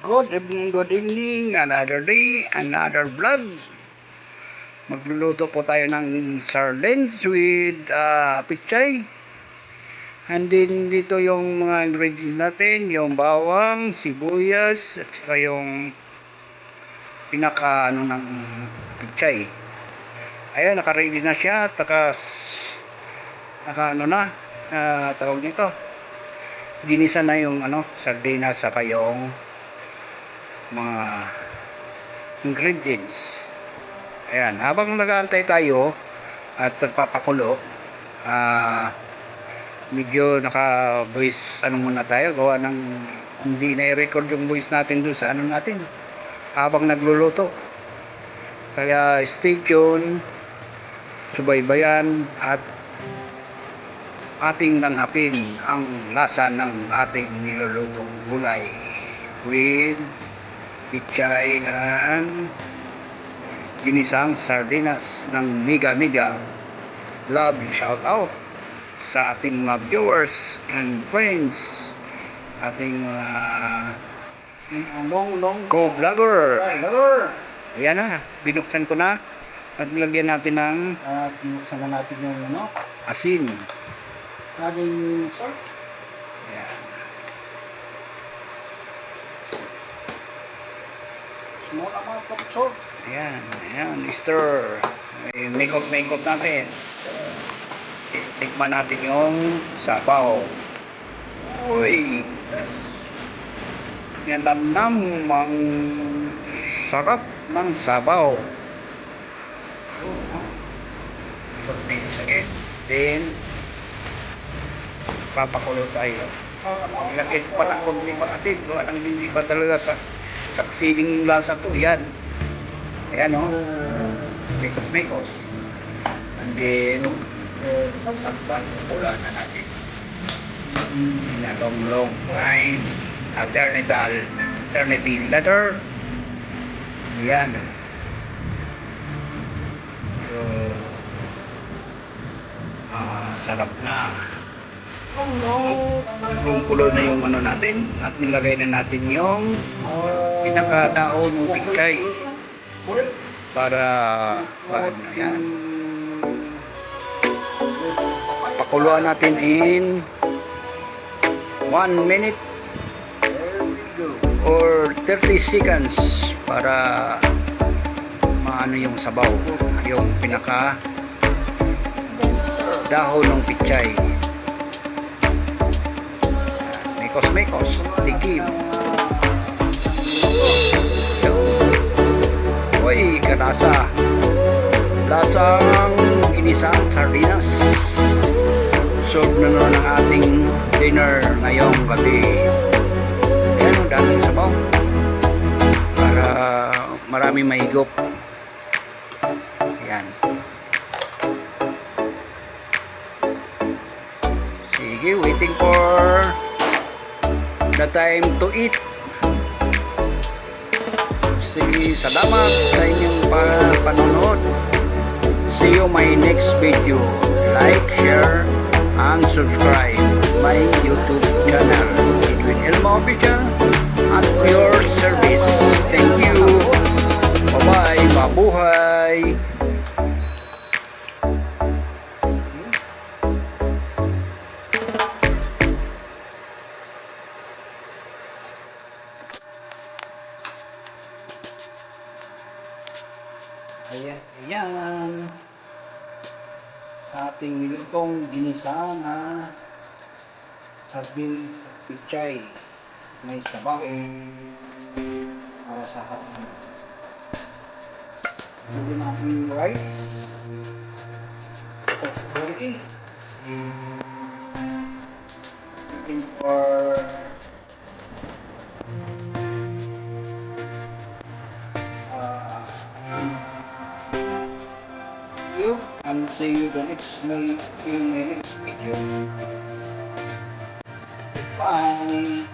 Good evening, another day, another vlog. Magluluto po tayo ng sardines with pichay. And then dito yung mga ingredients natin, yung bawang, sibuyas, at saka yung pinaka ng pichay. Ayan, naka-ready na siya, tawag nito. Ginisa na yung sardinas saka yung mga ingredients. Ayan, habang nag-aantay tayo at nagpapakulo, medyo naka-voice muna tayo, gawa ng hindi na-record yung voice natin doon sa natin habang nagluluto. Kaya stay tuned, subaybayan at ating nanghapin ang lasa ng ating nilulutong gulay with pichay and ginisang sardinas ng Mega. Love and shout out sa ating mga viewers and friends, ating co-vlogger. Ayan na, binuksan ko na at nilagyan natin ng binuksan na natin yung asin. Ating salt. Ayan. Small amount of salt. Ayan, stir. Make-up natin. Tikman natin yung sabaw. Uy! Yan namnam ang sarap ng sabaw. Then, papakulo tayo. Ilagay ko pa ng konti asin. Walang hindi pa talaga saksiling lasa to. Yan. Ayan o. Mekos. And then, sasaktan. Pula na natin. Long line. Alternative letter. Yan. So, sarap na. Kumukulo na yung natin at nilagay na natin yung pinakadaon ng pichay para yan. Pakuluan natin in 1 minute or 30 seconds para maano yung sabaw, yung pinaka dahon ng pichay. Mekos, tikim. Uy, kalasa. Lasang ginisang sardinas. Solve na naman ang ating dinner ngayong gabi. Ayan, ang daming sabaw. Para marami mahigop. Ayan. Sige, waiting for the time to eat. Sige, salamat sa inyong panonood. See you my next video. Like, share, and subscribe my YouTube channel, Edwin Elma Official, at your service. Thank you. Bye-bye. Mabuhay. Ayan. Ating nilutong ginisa na sardine pichay. May sabaw para sa hapon. Lagyan natin yung rice. Okay. Looking for you and see you the next video. Bye.